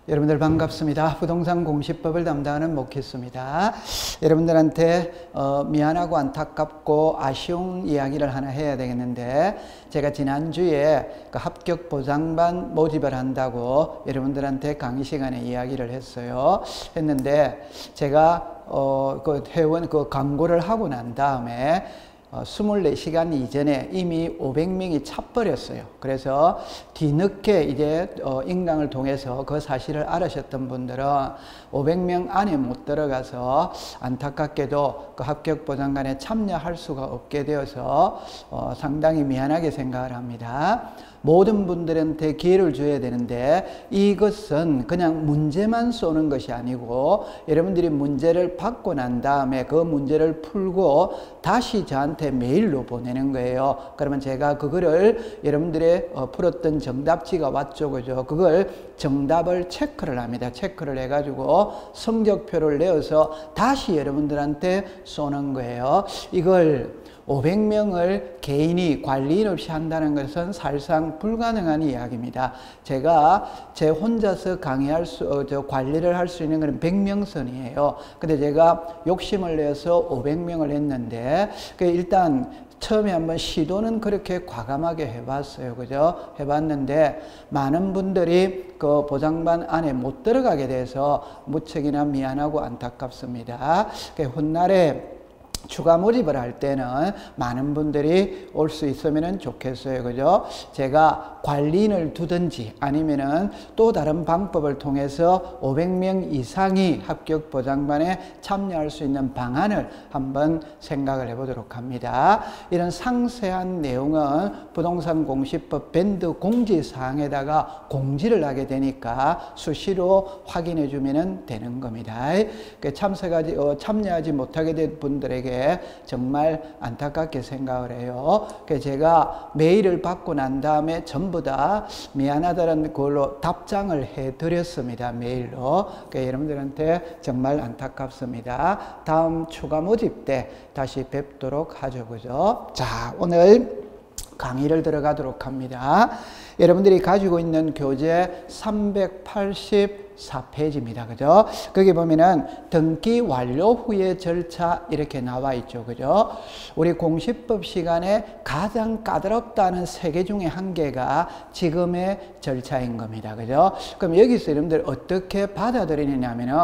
여러분들 반갑습니다. 부동산 공시법을 담당하는 목회수입니다. 여러분들한테 미안하고 안타깝고 아쉬운 이야기를 하나 해야 되겠는데, 제가 지난주에 그 합격 보장반 모집을 한다고 여러분들한테 강의 시간에 이야기를 했는데 제가 그 회원 그 광고를 하고 난 다음에 24시간 이전에 이미 500명이 차버렸어요. 그래서 뒤늦게 이제 인강을 통해서 그 사실을 알으셨던 분들은 500명 안에 못 들어가서 안타깝게도 그 합격 보장관에 참여할 수가 없게 되어서 상당히 미안하게 생각을 합니다. 모든 분들한테 기회를 줘야 되는데, 이것은 그냥 문제만 쏘는 것이 아니고 여러분들이 문제를 받고 난 다음에 그 문제를 풀고 다시 저한테 메일로 보내는 거예요. 그러면 제가 그거를 여러분들의 풀었던 정답지가 왔죠, 그죠? 그걸 정답을 체크를 합니다. 체크를 해가지고 성적표를 내어서 다시 여러분들한테 쏘는 거예요. 이걸 500명을 개인이 관리인 없이 한다는 것은 사실상 불가능한 이야기입니다. 제가 제 혼자서 관리를 할 수 있는 것은 100명 선이에요. 근데 제가 욕심을 내서 500명을 했는데, 일단 처음에 한번 시도는 그렇게 과감하게 해봤어요. 그죠? 해봤는데 많은 분들이 그 보장반 안에 못 들어가게 돼서 무척이나 미안하고 안타깝습니다. 훗날에 추가 모집을 할 때는 많은 분들이 올 수 있으면 좋겠어요. 그죠? 제가 관리인을 두든지 아니면은 또 다른 방법을 통해서 500명 이상이 합격 보장반에 참여할 수 있는 방안을 한번 생각을 해보도록 합니다. 이런 상세한 내용은 부동산 공시법 밴드 공지사항에다가 공지를 하게 되니까 수시로 확인해 주면 되는 겁니다. 참여하지 못하게 된 분들에게 정말 안타깝게 생각을 해요. 그래서 제가 메일을 받고 난 다음에 전부 다 미안하다는 걸로 답장을 해드렸습니다. 메일로. 그러니까 여러분들한테 정말 안타깝습니다. 다음 추가 모집 때 다시 뵙도록 하죠. 그죠? 자, 오늘 강의를 들어가도록 합니다. 여러분들이 가지고 있는 교재 384페이지입니다. 그죠? 거기 보면은 등기 완료 후의 절차 이렇게 나와 있죠. 그죠? 우리 공시법 시간에 가장 까다롭다는 3개 중에 한 개가 지금의 절차인 겁니다. 그죠? 그럼 여기서 여러분들 어떻게 받아들이느냐 하면은,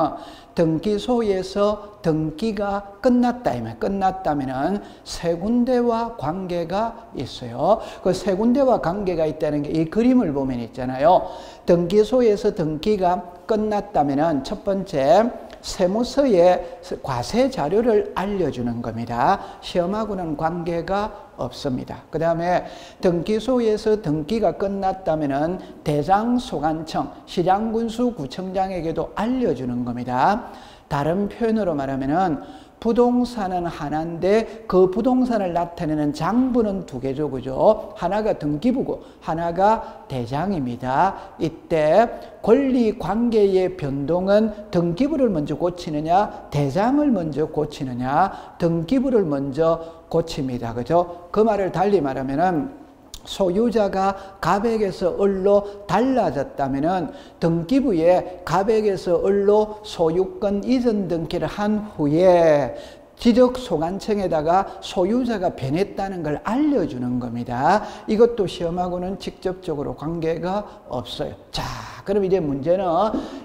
등기소에서 등기가 끝났다면은 세 군데와 관계가 있어요. 그 세 군데와 관계가 있다는 게 이 그림을 보면 있잖아요. 등기소에서 등기가 끝났다면은 첫 번째, 세무서에 과세 자료를 알려주는 겁니다. 시험하고는 관계가 없습니다. 그 다음에 등기소에서 등기가 끝났다면은 대장소관청, 시장군수구청장에게도 알려주는 겁니다. 다른 표현으로 말하면은 부동산은 하나인데 그 부동산을 나타내는 장부는 2개죠. 그죠? 하나가 등기부고 하나가 대장입니다. 이때 권리관계의 변동은 등기부를 먼저 고치느냐 대장을 먼저 고치느냐, 등기부를 먼저 고칩니다. 그죠? 그 말을 달리 말하면은 소유자가 갑에게서 을로 달라졌다면은 등기부에 갑에게서 을로 소유권 이전 등기를 한 후에 지적소관청에다가 소유자가 변했다는 걸 알려주는 겁니다. 이것도 시험하고는 직접적으로 관계가 없어요. 자, 그럼 이제 문제는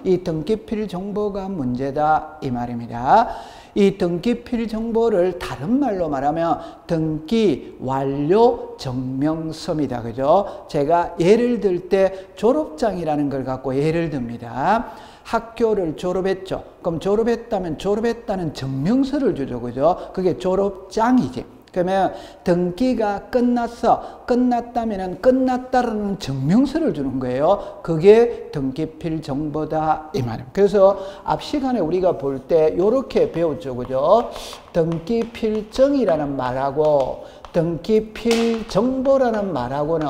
이 등기필 정보가 문제다 이 말입니다. 이 등기필 정보를 다른 말로 말하면 등기 완료 증명서입니다. 그죠? 제가 예를 들 때 졸업장이라는 걸 갖고 예를 듭니다. 학교를 졸업했죠. 그럼 졸업했다면 졸업했다는 증명서를 주죠. 그죠? 그게 졸업장이지. 그러면 등기가 끝났다면 끝났다라는 증명서를 주는 거예요. 그게 등기필 정보다 이 말입니다. 그래서 앞 시간에 우리가 볼 때 이렇게 배웠죠. 그죠? 등기필정이라는 말하고 등기필 정보라는 말하고는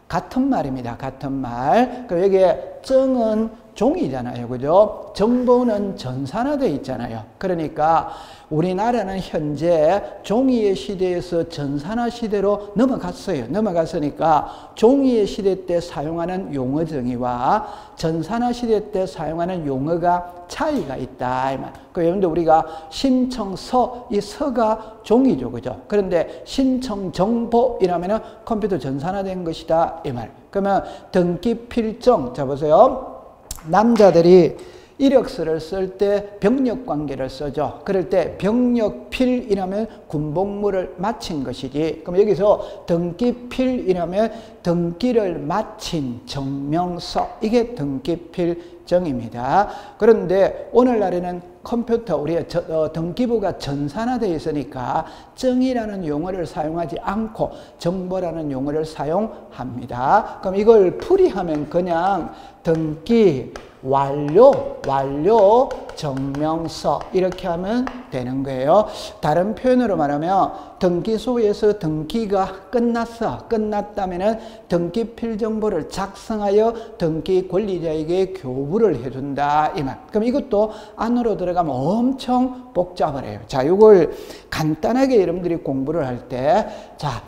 같은 말입니다. 같은 말. 그럼 여기에 정은 종이잖아요. 그죠? 정보는 전산화되어 있잖아요. 그러니까 우리나라는 현재 종이의 시대에서 전산화 시대로 넘어갔어요. 넘어갔으니까 종이의 시대 때 사용하는 용어 정의와 전산화 시대 때 사용하는 용어가 차이가 있다. 그 여러분들 우리가 신청서, 이 서가 종이죠. 그죠? 그런데 신청정보 이라면은 컴퓨터 전산화된 것이다. 이 말. 그러면 등기 필정, 자 보세요. 남자들이 이력서를 쓸 때 병력 관계를 쓰죠. 그럴 때 병력필이라면 군복무를 마친 것이지. 그럼 여기서 등기필이라면 등기를 마친 정명서, 이게 등기필정입니다. 그런데 오늘날에는 컴퓨터, 우리의 등기부가 전산화되어 있으니까 정이라는 용어를 사용하지 않고 정보라는 용어를 사용합니다. 그럼 이걸 풀이하면 그냥 등기 완료 정명서 이렇게 하면 되는 거예요. 다른 표현으로 말하면 등기소에서 등기가 끝났다면은 등기 필정보를 작성하여 등기 권리자에게 교부를 해준다 이 말. 그럼 이것도 안으로 들어가면 엄청 복잡해요. 자, 이걸 간단하게 여러분들이 공부를 할 때, 자,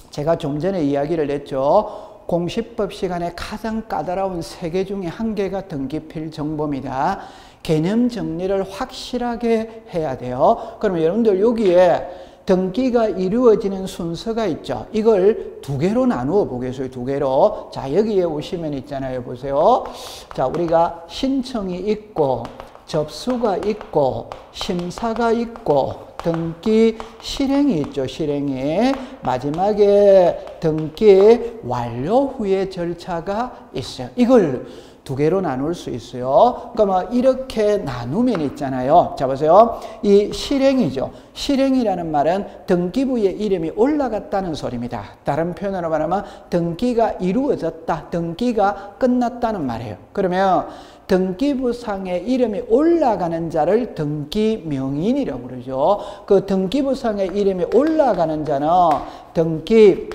제가 좀 전에 이야기를 했죠. 공시법 시간에 가장 까다로운 3개 중에 1개가 등기필 정보입니다. 개념 정리를 확실하게 해야 돼요. 그러면 여러분들 여기에 등기가 이루어지는 순서가 있죠. 이걸 2개로 나누어 보겠어요. 2개로. 자, 여기에 오시면 있잖아요. 보세요. 자, 우리가 신청이 있고 접수가 있고 심사가 있고 등기 실행이 있죠. 실행이. 마지막에 등기 완료 후의 절차가 있어요. 이걸 2개로 나눌 수 있어요. 그러면 이렇게 나누면 있잖아요. 자, 보세요. 이 실행이죠. 실행이라는 말은 등기부의 이름이 올라갔다는 소리입니다. 다른 표현으로 말하면 등기가 이루어졌다, 등기가 끝났다는 말이에요. 그러면 등기부상에 이름이 올라가는 자를 등기명인이라고 그러죠. 그 등기부상에 이름이 올라가는 자는 등기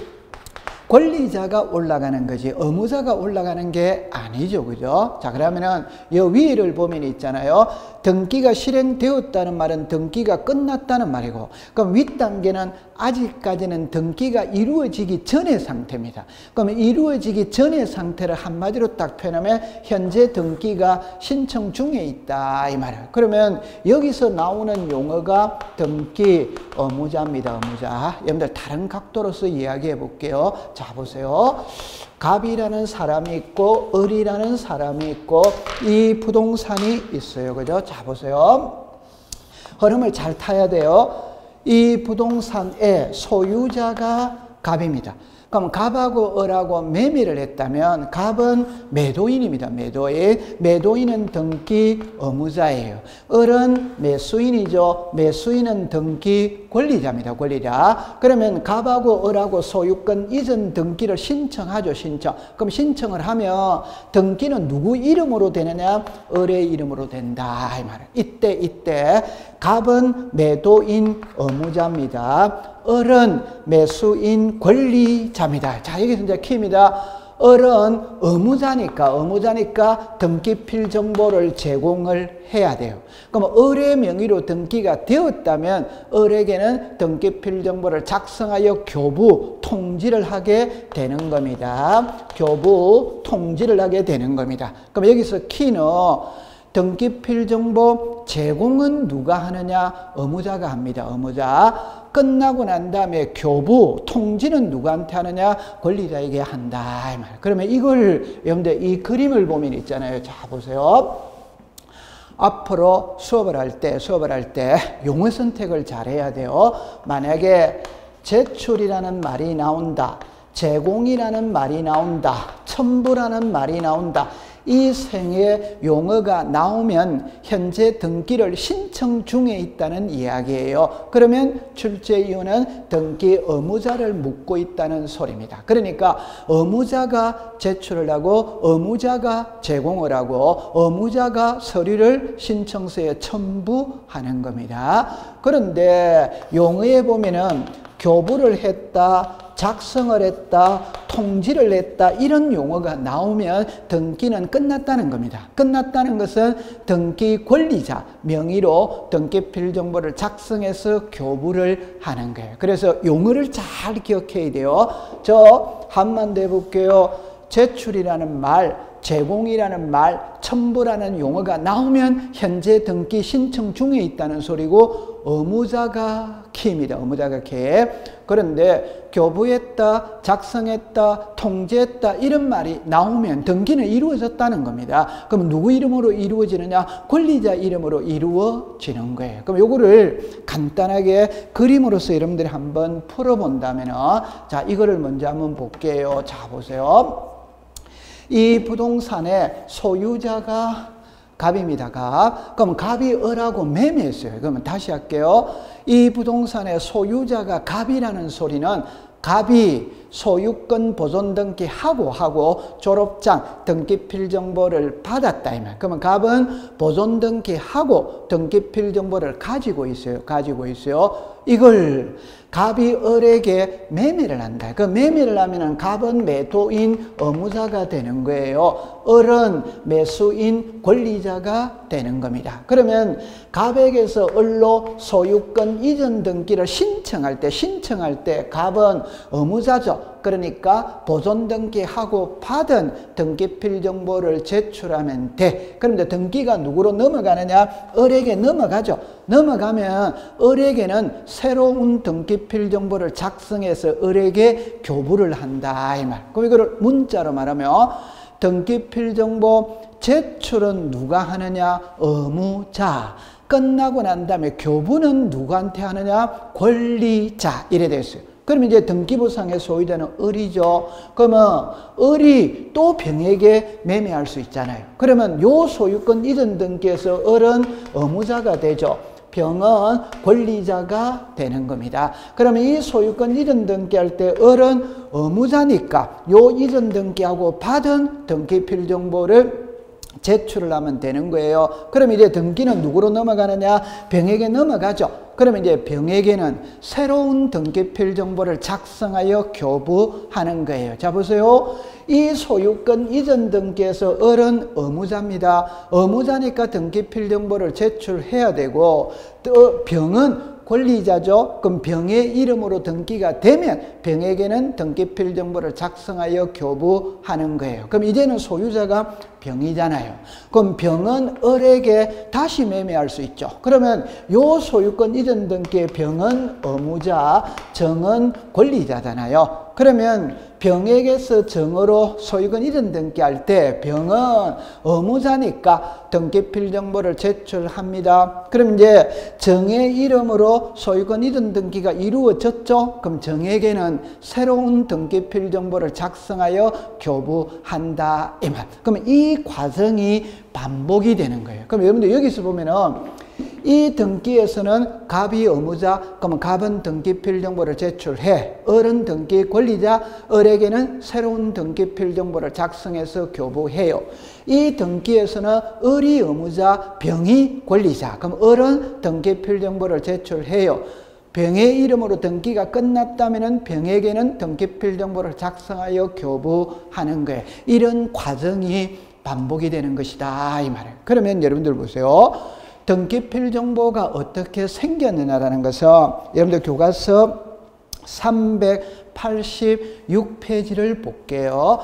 권리자가 올라가는 거지 의무자가 올라가는 게 아니죠. 그죠? 자, 그러면은 이 위를 보면 있잖아요. 등기가 실행되었다는 말은 등기가 끝났다는 말이고, 그럼 윗단계는 아직까지는 등기가 이루어지기 전의 상태입니다. 그러면 이루어지기 전의 상태를 한마디로 딱 표현하면 현재 등기가 신청 중에 있다 이 말이에요. 그러면 여기서 나오는 용어가 등기 의무자입니다. 의무자. 여러분들 다른 각도로서 이야기해 볼게요. 자, 보세요. 갑이라는 사람이 있고 을이라는 사람이 있고 이 부동산이 있어요. 그죠? 자, 보세요. 흐름을 잘 타야 돼요. 이 부동산의 소유자가 갑입니다. 그럼 갑하고 을하고 매매를 했다면 갑은 매도인입니다. 매도인. 매도인은 등기 의무자예요. 을은 매수인이죠. 매수인은 등기 권리자입니다. 권리자. 그러면 갑하고 을하고 소유권 이전 등기를 신청하죠. 신청. 그럼 신청을 하면 등기는 누구 이름으로 되느냐? 을의 이름으로 된다 이 말이에요. 이때 갑은 매도인 의무자입니다. 을은 매수인 권리자입니다. 자, 여기서 이제 키입니다. 을은 의무자니까 등기필 정보를 제공을 해야 돼요. 그럼 을의 명의로 등기가 되었다면 을에게는 등기필 정보를 작성하여 교부 통지를 하게 되는 겁니다. 교부 통지를 하게 되는 겁니다. 그럼 여기서 키는 등기필 정보 제공은 누가 하느냐? 의무자가 합니다. 의무자. 끝나고 난 다음에 교부, 통지는 누구한테 하느냐? 권리자에게 한다. 그러면 이걸, 여러분들 이 그림을 보면 있잖아요. 자, 보세요. 앞으로 수업을 할 때 용어 선택을 잘 해야 돼요. 만약에 제출이라는 말이 나온다. 제공이라는 말이 나온다. 첨부라는 말이 나온다. 이 생의 용어가 나오면 현재 등기를 신청 중에 있다는 이야기예요. 그러면 출제 이유는 등기 의무자를 묻고 있다는 소리입니다. 그러니까 의무자가 제출을 하고 의무자가 제공을 하고 의무자가 서류를 신청서에 첨부하는 겁니다. 그런데 용어에 보면은 교부를 했다, 작성을 했다, 통지를 했다 이런 용어가 나오면 등기는 끝났다는 겁니다. 끝났다는 것은 등기 권리자 명의로 등기필 정보를 작성해서 교부를 하는 거예요. 그래서 용어를 잘 기억해야 돼요. 저 한번 더 해볼게요. 제출이라는 말, 제공이라는 말, 첨부라는 용어가 나오면 현재 등기 신청 중에 있다는 소리고 의무자가 키입니다. 의무자가 키. 그런데 교부했다, 작성했다, 통지했다 이런 말이 나오면 등기는 이루어졌다는 겁니다. 그럼 누구 이름으로 이루어지느냐? 권리자 이름으로 이루어지는 거예요. 그럼 요거를 간단하게 그림으로서 여러분들이 한번 풀어본다면 자, 이거를 먼저 한번 볼게요. 자, 보세요. 이 부동산의 소유자가 갑입니다. 갑. 그럼 갑이 을하고 매매했어요. 그러면 다시 할게요. 이 부동산의 소유자가 갑이라는 소리는 갑이 소유권 보존 등기하고 졸업장 등기필 정보를 받았다 이 말. 그러면 갑은 보존 등기하고 등기필 정보를 가지고 있어요. 이걸 갑이 을에게 매매를 한다. 그 매매를 하면은 갑은 매도인 의무자가 되는 거예요. 을은 매수인 권리자가 되는 겁니다. 그러면 갑에게서 을로 소유권 이전 등기를 신청할 때 갑은 의무자죠. 그러니까 보존 등기하고 받은 등기필 정보를 제출하면 돼. 그런데 등기가 누구로 넘어가느냐? 을에게 넘어가죠. 넘어가면 을에게는 새로운 등기필 정보를 작성해서 을에게 교부를 한다 이 말. 그럼 이거를 문자로 말하면 등기필 정보 제출은 누가 하느냐? 의무자. 끝나고 난 다음에 교부는 누구한테 하느냐? 권리자. 이래 되어 있어요. 그러면 이제 등기부상의 소유자는 을이죠. 그러면 을이 또 병에게 매매할 수 있잖아요. 그러면 요 소유권 이전 등기에서 을은 의무자가 되죠. 병은 권리자가 되는 겁니다. 그러면 이 소유권 이전 등기할 때 을은 의무자니까 요 이전 등기하고 받은 등기필 정보를 제출을 하면 되는 거예요. 그럼 이제 등기는 누구로 넘어가느냐? 병에게 넘어가죠. 그러면 이제 병에게는 새로운 등기필 정보를 작성하여 교부하는 거예요. 자, 보세요. 이 소유권 이전 등기에서 을은 의무자입니다. 의무자니까 등기필 정보를 제출해야 되고, 또 병은 권리자죠. 그럼 병의 이름으로 등기가 되면 병에게는 등기필 정보를 작성하여 교부하는 거예요. 그럼 이제는 소유자가 병이잖아요. 그럼 병은 을에게 다시 매매할 수 있죠. 그러면 요 소유권 이전 등기의 병은 의무자, 정은 권리자잖아요. 그러면 병에게서 정으로 소유권 이전 등기할 때 병은 의무자니까 등기필 정보를 제출합니다. 그럼 이제 정의 이름으로 소유권 이전 등기가 이루어졌죠. 그럼 정에게는 새로운 등기필 정보를 작성하여 교부한다 이 말. 그러면 이 과정이 반복이 되는 거예요. 그럼 여러분들 여기서 보면은 이 등기에서는 갑이 의무자, 그러면 갑은 등기필 정보를 제출해. 을은 등기 권리자, 을에게는 새로운 등기필 정보를 작성해서 교부해요. 이 등기에서는 을이 의무자, 병이 권리자. 그럼 을은 등기필 정보를 제출해요. 병의 이름으로 등기가 끝났다면 병에게는 등기필 정보를 작성하여 교부하는 거예요. 이런 과정이 반복이 되는 것이다 이 말이에요. 그러면 여러분들 보세요. 등기필 정보가 어떻게 생겼느냐라는 것은 여러분들 교과서 386페이지를 볼게요.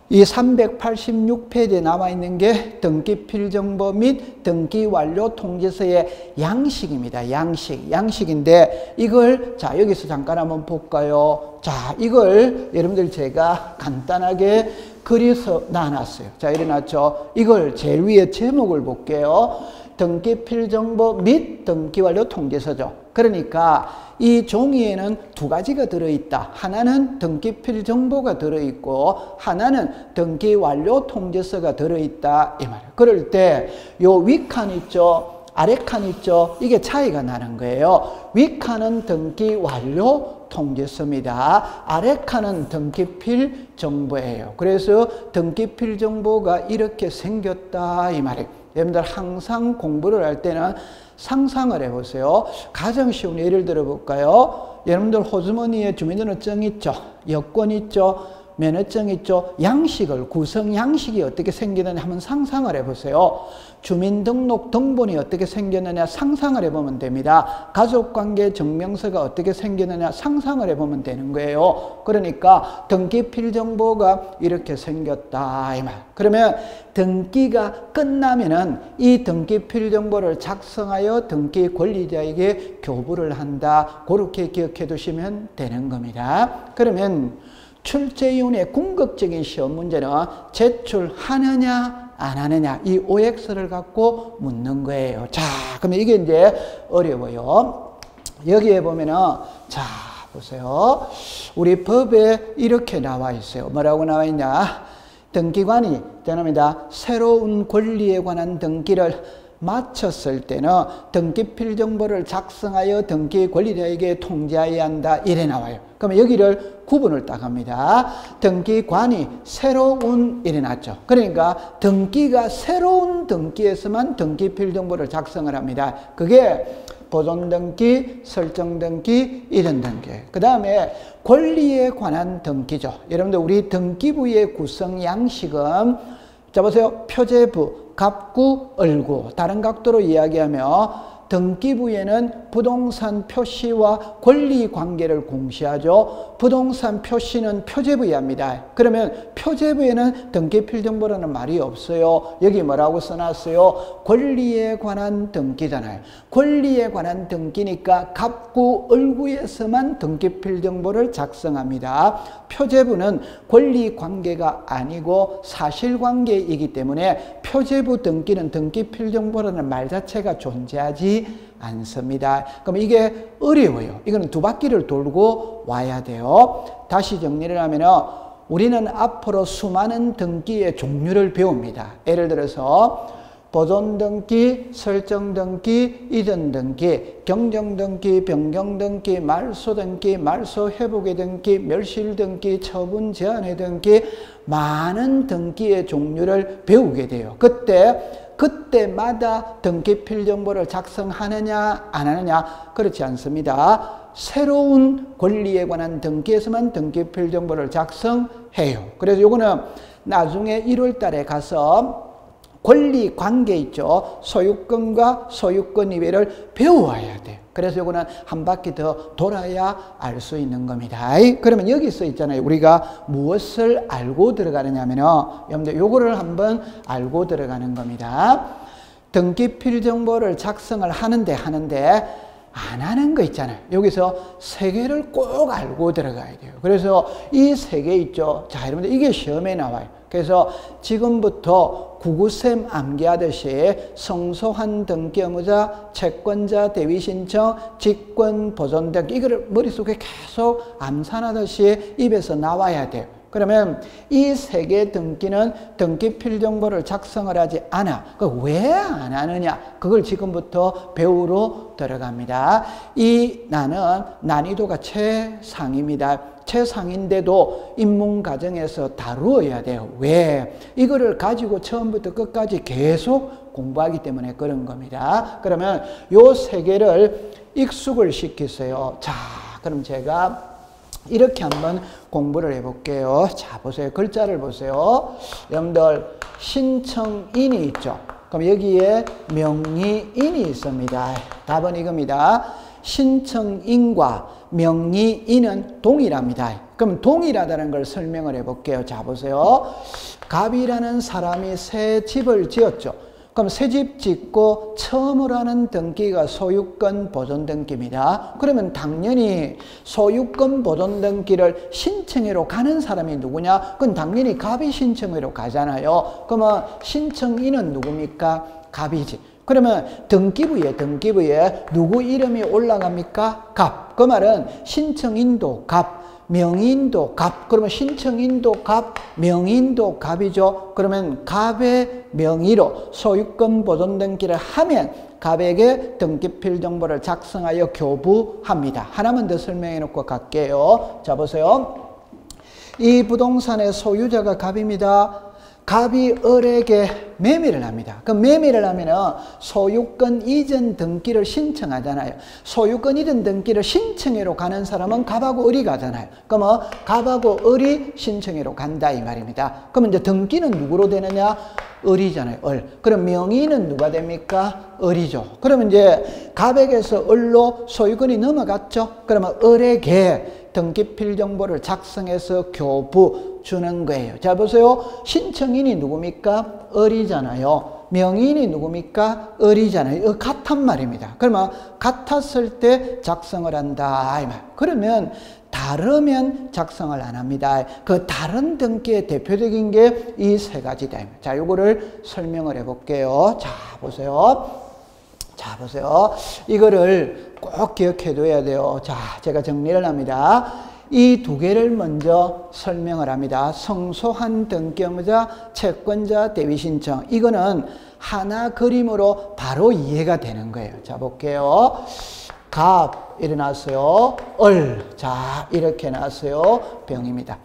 이 386페이지에 남아있는 게 등기필 정보 및 등기 완료 통지서의 양식입니다. 양식인데 이걸 자 여기서 잠깐 한번 볼까요? 자 이걸 여러분들 제가 간단하게 그려서 놔놨어요. 자 이래 놨죠. 이걸 제일 위에 제목을 볼게요. 등기필 정보 및 등기 완료 통지서죠. 그러니까 이 종이에는 두 가지가 들어있다. 하나는 등기필 정보가 들어있고 하나는 등기 완료 통지서가 들어있다 이 말이에요. 그럴 때 요 윗칸 있죠. 아래칸 있죠. 이게 차이가 나는 거예요. 윗칸은 등기 완료 통지서입니다. 아래칸은 등기필 정보예요. 그래서 등기필 정보가 이렇게 생겼다 이 말이에요. 여러분들 항상 공부를 할 때는 상상을 해보세요. 가장 쉬운 예를 들어볼까요? 여러분들 호주머니에 주민등록증 있죠? 여권 있죠? 면허증 있죠? 양식을, 구성 양식이 어떻게 생기느냐 한번 상상을 해보세요. 주민등록 등본이 어떻게 생겼느냐 상상을 해보면 됩니다. 가족관계 증명서가 어떻게 생겼느냐 상상을 해보면 되는 거예요. 그러니까 등기필정보가 이렇게 생겼다 이 말. 그러면 등기가 끝나면은 이 등기필정보를 작성하여 등기 권리자에게 교부를 한다. 그렇게 기억해 두시면 되는 겁니다. 그러면 출제위원회 궁극적인 시험 문제는 제출하느냐 안 하느냐 이 OX를 갖고 묻는 거예요. 자, 그러면 이게 이제 어려워요. 여기에 보면은 자 보세요. 우리 법에 이렇게 나와 있어요. 뭐라고 나와 있냐? 등기관이 죄송합니다. 새로운 권리에 관한 등기를 마쳤을 때는 등기필정보를 작성하여 등기 권리자에게 통지해야 한다. 이래 나와요. 그러면 여기를 구분을 딱 합니다. 등기관이 새로운 이래 놨죠. 그러니까 등기가 새로운 등기에서만 등기필정보를 작성을 합니다. 그게 보존등기, 설정등기, 이전등기. 그 다음에 권리에 관한 등기죠. 여러분들 우리 등기부의 구성 양식은 자 보세요. 표제부, 갑구, 을구. 다른 각도로 이야기하면 등기부에는 부동산 표시와 권리 관계를 공시하죠. 부동산 표시는 표제부에 합니다. 그러면 표제부에는 등기필정보라는 말이 없어요. 여기 뭐라고 써놨어요? 권리에 관한 등기잖아요. 권리에 관한 등기니까 갑구, 을구에서만 등기필정보를 작성합니다. 표제부는 권리 관계가 아니고 사실관계이기 때문에 표제부 등기는 등기필정보라는 말 자체가 존재하지 않습니다. 그럼 이게 어려워요. 이거는 두 바퀴를 돌고 와야 돼요. 다시 정리를 하면은 우리는 앞으로 수많은 등기의 종류를 배웁니다. 예를 들어서 보존등기, 설정등기, 이전등기, 경정등기, 변경등기, 말소등기, 말소회복의 등기, 멸실등기, 처분 제한의 등기 많은 등기의 종류를 배우게 돼요. 그때마다 등기필정보를 작성하느냐 안 하느냐 그렇지 않습니다. 새로운 권리에 관한 등기에서만 등기필정보를 작성해요. 그래서 요거는 나중에 1월 달에 가서 권리 관계 있죠. 소유권과 소유권 이외를 배워야 돼요. 그래서 이거는 한 바퀴 더 돌아야 알 수 있는 겁니다. 그러면 여기 써 있잖아요. 우리가 무엇을 알고 들어가느냐 하면요. 여러분들 요거를 한번 알고 들어가는 겁니다. 등기필정보를 작성을 하는데 안 하는 거 있잖아요. 여기서 세 개를 꼭 알고 들어가야 돼요. 그래서 이 세 개 있죠. 자, 여러분들 이게 시험에 나와요. 그래서 지금부터 구구셈 암기하듯이 성소한 등기 의무자, 채권자 대위 신청, 직권 보존 등기 이거를 머릿속에 계속 암산하듯이 입에서 나와야 돼요. 그러면 이 세 개 등기는 등기필정보를 작성을 하지 않아. 왜 안 하느냐? 그걸 지금부터 배우러 들어갑니다. 이 나는 난이도가 최상입니다. 최상인데도 입문과정에서 다루어야 돼요. 왜? 이거를 가지고 처음부터 끝까지 계속 공부하기 때문에 그런 겁니다. 그러면 요 세 개를 익숙을 시키세요. 자, 그럼 제가 이렇게 한번 공부를 해볼게요. 자, 보세요. 글자를 보세요. 여러분들 신청인이 있죠. 그럼 여기에 명의인이 있습니다. 답은 이겁니다. 신청인과 명의인은 동일합니다. 그럼 동일하다는 걸 설명을 해볼게요. 자, 보세요. 갑이라는 사람이 새 집을 지었죠. 그럼 새 집 짓고 처음으로 하는 등기가 소유권 보존 등기입니다. 그러면 당연히 소유권 보존 등기를 신청회로 가는 사람이 누구냐? 그건 당연히 갑이 신청회로 가잖아요. 그러면 신청인은 누굽니까? 갑이지. 그러면 등기부에 누구 이름이 올라갑니까? 갑. 그 말은 신청인도 갑, 명의인도 갑. 그러면 신청인도 갑, 명의인도 갑이죠. 그러면 갑의 명의로 소유권 보존 등기를 하면 갑에게 등기필 정보를 작성하여 교부합니다. 하나만 더 설명해 놓고 갈게요. 자, 보세요. 이 부동산의 소유자가 갑입니다. 갑이 을에게 매매를 합니다. 그 매매를 하면은 소유권 이전 등기를 신청하잖아요. 소유권 이전 등기를 신청회로 가는 사람은 갑하고 을이 가잖아요. 그러면 갑하고 을이 신청회로 간다 이 말입니다. 그러면 이제 등기는 누구로 되느냐? 을이잖아요. 을. 그럼 명의는 누가 됩니까? 을이죠. 그러면 이제 갑에게서 을로 소유권이 넘어갔죠. 그러면 을에게 등기필 정보를 작성해서 교부 주는 거예요. 자, 보세요. 신청인이 누굽니까? 을이잖아요. 명의인이 누굽니까? 을이잖아요. 같단 말입니다. 그러면 같았을 때 작성을 한다 이 말. 그러면 다르면 작성을 안 합니다. 그 다른 등기의 대표적인 게 이 세 가지다. 자, 요거를 설명을 해볼게요. 자, 보세요. 자, 보세요. 이거를 꼭 기억해 둬야 돼요. 자, 제가 정리를 합니다. 이 두 개를 먼저 설명을 합니다. 성소한 등기 의무자, 채권자, 대위 신청. 이거는 하나 그림으로 바로 이해가 되는 거예요. 자, 볼게요. 갑 일어났어요. 을. 자, 이렇게 나왔어요. 병입니다.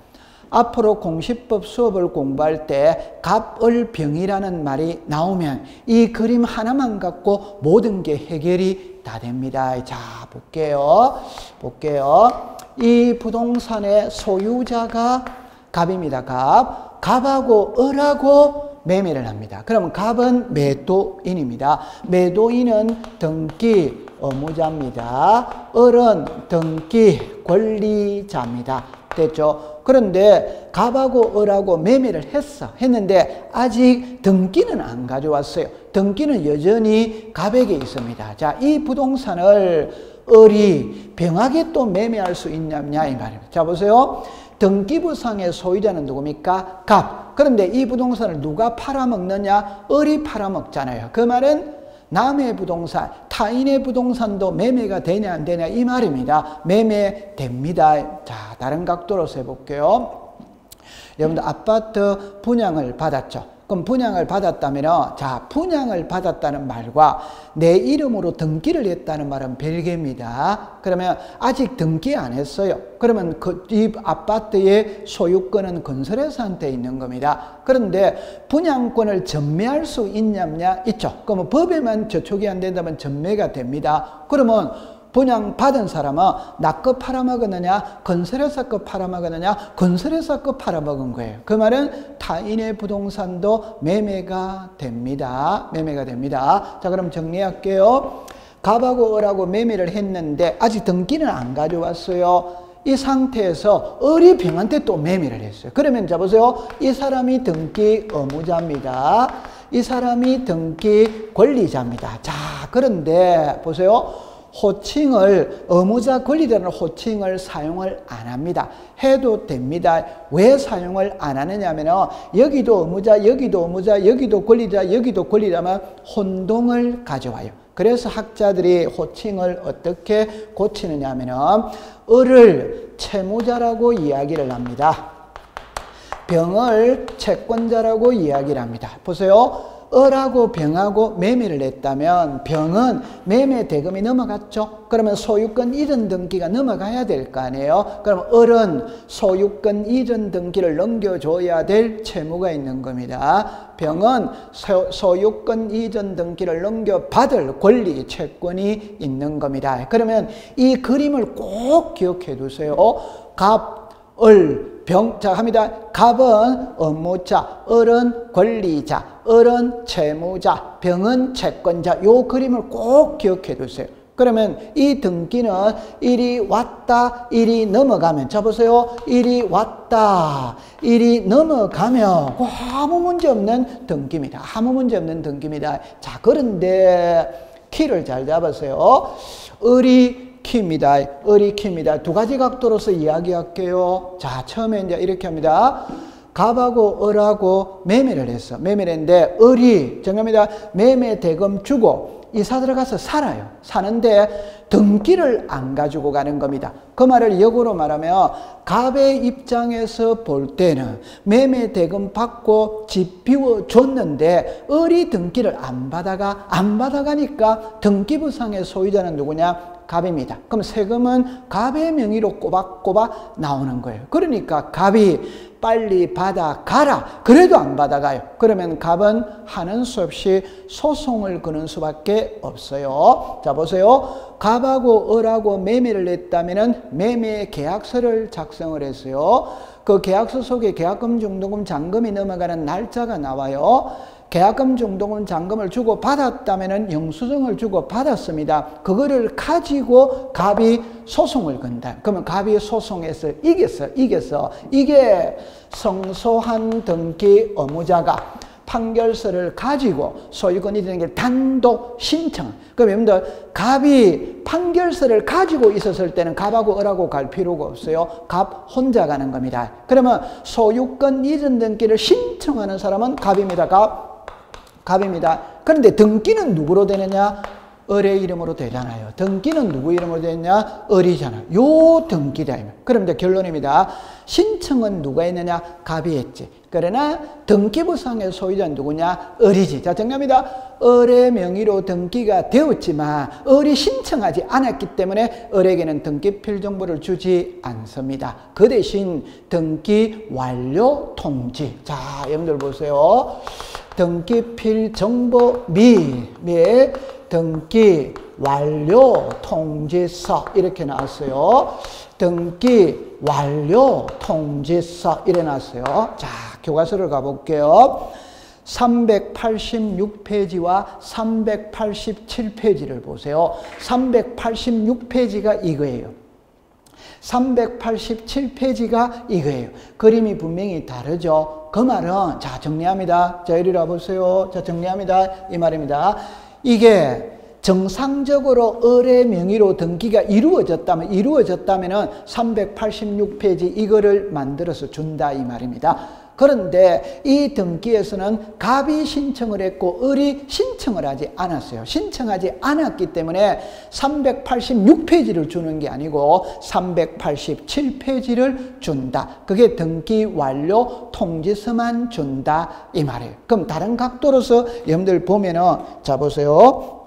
앞으로 공시법 수업을 공부할 때 갑, 을, 병이라는 말이 나오면 이 그림 하나만 갖고 모든 게 해결이 다 됩니다. 자, 볼게요. 이 부동산의 소유자가 갑입니다. 갑. 갑하고 을하고 매매를 합니다. 그러면 갑은 매도인입니다. 매도인은 등기 의무자입니다. 을은 등기 권리자입니다. 됐죠? 그런데 갑하고 을하고 매매를 했는데 아직 등기는 안 가져왔어요. 등기는 여전히 갑에게 있습니다. 자, 이 부동산을 을이 병하게 또 매매할 수 있느냐 이 말입니다. 자, 보세요. 등기부상의 소유자는 누굽니까? 갑. 그런데 이 부동산을 누가 팔아먹느냐? 을이 팔아먹잖아요. 그 말은 남의 부동산, 타인의 부동산도 매매가 되냐 안 되냐 이 말입니다. 매매됩니다. 자, 다른 각도로서 해볼게요. 여러분들 아파트 분양을 받았죠. 그럼 분양을 받았다면, 자, 분양을 받았다는 말과 내 이름으로 등기를 했다는 말은 별개입니다. 그러면 아직 등기 안 했어요. 그러면 이 아파트의 소유권은 건설회사한테 있는 겁니다. 그런데 분양권을 전매할 수 있냐 없냐? 있죠. 그러면 법에만 저촉이 안 된다면 전매가 됩니다. 그러면 분양받은 사람은 나 거 팔아먹었느냐? 건설회사 거 팔아먹었느냐? 건설회사 거 팔아먹은 거예요. 그 말은 타인의 부동산도 매매가 됩니다. 매매가 됩니다. 자, 그럼 정리할게요. 갑하고 을하고 매매를 했는데 아직 등기는 안 가져왔어요. 이 상태에서 을이 병한테 또 매매를 했어요. 그러면 자, 보세요. 이 사람이 등기 의무자입니다. 이 사람이 등기 권리자입니다. 자, 그런데 보세요. 호칭을 의무자 권리자는 호칭을 사용을 안 합니다. 해도 됩니다. 왜 사용을 안 하느냐 하면 여기도 의무자, 여기도 의무자, 여기도 권리자, 여기도 권리자면 혼동을 가져와요. 그래서 학자들이 호칭을 어떻게 고치느냐 하면 을을 채무자라고 이야기를 합니다. 병을 채권자라고 이야기를 합니다. 보세요. 을하고 병하고 매매를 했다면 병은 매매 대금이 넘어갔죠. 그러면 소유권 이전 등기가 넘어가야 될 거 아니에요. 그럼 을은 소유권 이전 등기를 넘겨줘야 될 채무가 있는 겁니다. 병은 소유권 이전 등기를 넘겨받을 권리, 채권이 있는 겁니다. 그러면 이 그림을 꼭 기억해 두세요. 갑, 을, 병, 자, 합니다. 갑은 의무자, 을은 권리자, 을은 채무자, 병은 채권자. 요 그림을 꼭 기억해 두세요. 그러면 이 등기는 일이 왔다, 일이 넘어가면, 자, 보세요. 일이 왔다, 일이 넘어가면 아무 문제 없는 등기입니다. 아무 문제 없는 등기입니다. 자, 그런데 키를 잘 잡으세요. 을이 키입니다. 을이 키입니다. 두 가지 각도로서 이야기할게요. 자, 처음에 이제 이렇게 합니다. 갑하고 을하고 매매를 했어. 매매를 했는데 을이 정합니다. 매매 대금 주고 이사 들어가서 살아요. 사는데 등기를 안 가지고 가는 겁니다. 그 말을 역으로 말하면 갑의 입장에서 볼 때는 매매 대금 받고 집 비워줬는데 을이 등기를 안 받아가니까 등기부상의 소유자는 누구냐? 갑입니다. 그럼 세금은 갑의 명의로 꼬박꼬박 나오는 거예요. 그러니까 갑이 빨리 받아가라. 그래도 안 받아가요. 그러면 갑은 하는 수 없이 소송을 거는 수밖에 없어요. 자, 보세요. 갑하고 을하고 매매를 했다면 매매 계약서를 작성을 했어요. 그 계약서 속에 계약금, 중도금, 잔금이 넘어가는 날짜가 나와요. 계약금, 중도금, 잔금을 주고 받았다면 영수증을 주고 받았습니다. 그거를 가지고 갑이 소송을 건다. 그러면 갑이 소송에서 이겼어. 이게 성소한 등기 의무자가 판결서를 가지고 소유권이 되는 게 단독 신청. 그럼 여러분들 갑이 판결서를 가지고 있었을 때는 갑하고 을하고 갈 필요가 없어요. 갑 혼자 가는 겁니다. 그러면 소유권 이전 등기를 신청하는 사람은 갑입니다. 갑입니다. 그런데 등기는 누구로 되느냐? 을의 이름으로 되잖아요. 등기는 누구 이름으로 되느냐? 을이잖아요. 요 등기다. 그럼 이제 결론입니다. 신청은 누가 했느냐? 갑이 했지. 그러나 등기부상의 소유자는 누구냐? 을이지. 자, 정리합니다. 을의 명의로 등기가 되었지만 을이 신청하지 않았기 때문에 을에게는 등기필 정보를 주지 않습니다. 그 대신 등기 완료 통지. 자, 여러분들 보세요. 등기필 정보 및 등기 완료 통지서 이렇게 나왔어요. 등기 완료 통지서 이래 놨어요. 자, 교과서를 가볼게요. 386페이지와 387페이지를 보세요. 386페이지가 이거예요. 387페이지가 이거예요. 그림이 분명히 다르죠. 그 말은, 자, 정리합니다. 자, 이리 와보세요. 자, 정리합니다. 이 말입니다. 이게 정상적으로 을의 명의로 등기가 이루어졌다면 386페이지 이거를 만들어서 준다 이 말입니다. 그런데 이 등기에서는 갑이 신청을 했고 을이 신청을 하지 않았어요. 신청하지 않았기 때문에 386페이지를 주는 게 아니고 387페이지를 준다. 그게 등기 완료 통지서만 준다 이 말이에요. 그럼 다른 각도로서 여러분들 보면은, 자, 보세요.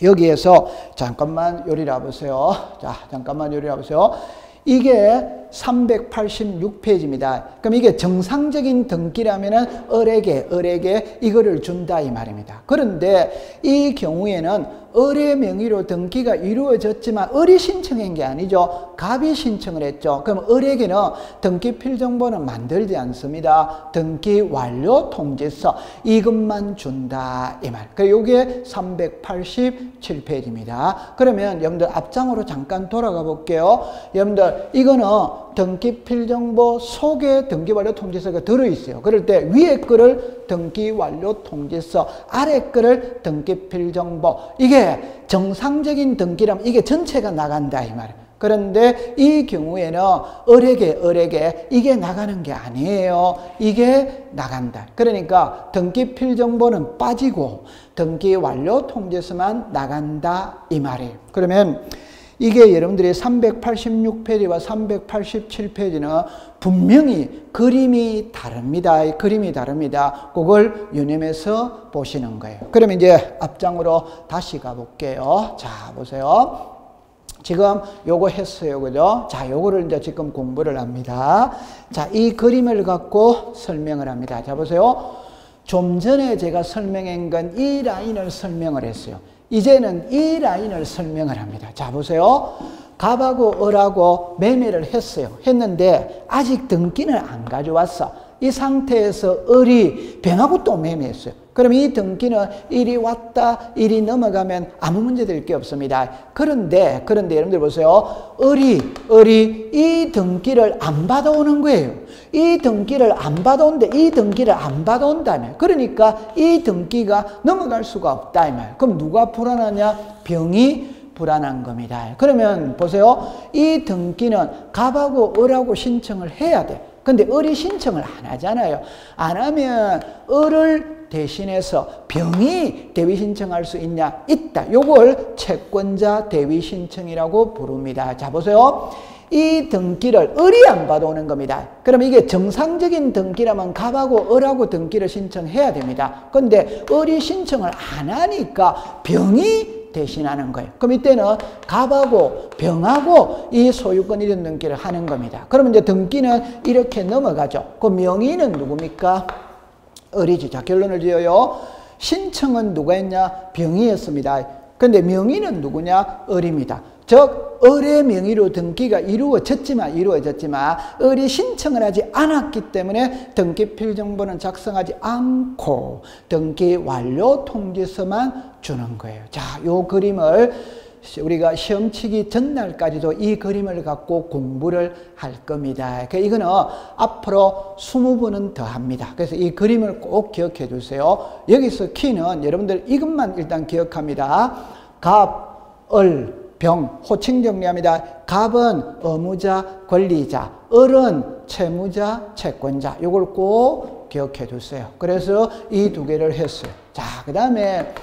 여기에서 잠깐만 요리 놔보세요. 자, 잠깐만 요리 놔보세요. 이게 386페이지입니다. 그럼 이게 정상적인 등기라면은 을에게 이거를 준다 이 말입니다. 그런데 이 경우에는 을의 명의로 등기가 이루어졌지만 을이 신청한 게 아니죠. 갑이 신청을 했죠. 그럼 을에게는 등기필 정보는 만들지 않습니다. 등기 완료 통지서 이것만 준다 이 말. 그래서 이게 387페이지입니다. 그러면 여러분들 앞장으로 잠깐 돌아가 볼게요. 여러분들 이거는 등기필 정보 속에 등기 완료 통지서가 들어있어요. 그럴 때 위에 거를 등기 완료 통지서, 아래 거를 등기필 정보. 이게 정상적인 등기라면 이게 전체가 나간다 이 말이에요. 그런데 이 경우에는 을에게 이게 나가는 게 아니에요. 이게 나간다. 그러니까 등기필 정보는 빠지고 등기 완료 통지서만 나간다 이 말이에요. 그러면 이게 여러분들이 386페이지와 387페이지는 분명히 그림이 다릅니다. 그림이 다릅니다. 그걸 유념해서 보시는 거예요. 그러면 이제 앞장으로 다시 가볼게요. 자, 보세요. 지금 요거 했어요. 그죠? 자, 요거를 이제 지금 공부를 합니다. 자, 이 그림을 갖고 설명을 합니다. 자, 보세요. 좀 전에 제가 설명한 건 이 라인을 설명을 했어요. 이제는 이 라인을 설명을 합니다. 자, 보세요. 갑하고 을하고 매매를 했는데 아직 등기는 안 가져왔어. 이 상태에서 을이 병하고 또 매매했어요. 그럼 이 등기는 일이 왔다 일이 넘어가면 아무 문제 될 게 없습니다. 그런데 여러분들 보세요. 을이 이 등기를 안 받아오는 거예요. 이 등기를 안 받아온다며. 그러니까 이 등기가 넘어갈 수가 없다 이 말. 그럼 누가 불안하냐? 병이 불안한 겁니다. 그러면 보세요. 이 등기는 갑하고 을하고 신청을 해야 돼. 근데 을이 신청을 안 하잖아요. 안 하면 을을 대신해서 병이 대위 신청할 수 있냐? 있다. 요걸 채권자 대위 신청이라고 부릅니다. 자, 보세요. 이 등기를 을이 안 받아오는 겁니다. 그럼 이게 정상적인 등기라면 갑하고 을하고 등기를 신청해야 됩니다. 그런데 을이 신청을 안 하니까 병이 대신하는 거예요. 그럼 이때는 갑하고 병하고 이 소유권 이전 등기를 하는 겁니다. 그러면 이제 등기는 이렇게 넘어가죠. 그 명의는 누굽니까? 을이지. 자, 결론을 지어요. 신청은 누가 했냐? 병이었습니다. 근데 명의는 누구냐? 을입니다. 즉 을의 명의로 등기가 이루어졌지만 을이 신청을 하지 않았기 때문에 등기필정보는 작성하지 않고 등기 완료 통지서만 주는 거예요. 자, 요 그림을 우리가 시험 치기 전날까지도 이 그림을 갖고 공부를 할 겁니다. 그러니까 이거는 앞으로 20번은 더 합니다. 그래서 이 그림을 꼭 기억해 주세요. 여기서 키는 여러분들 이것만 일단 기억합니다. 갑, 을, 병, 호칭 정리합니다. 갑은 의무자, 권리자, 을은 채무자, 채권자. 이걸 꼭 기억해 주세요. 그래서 이 두 개를 했어요. 자, 그 다음에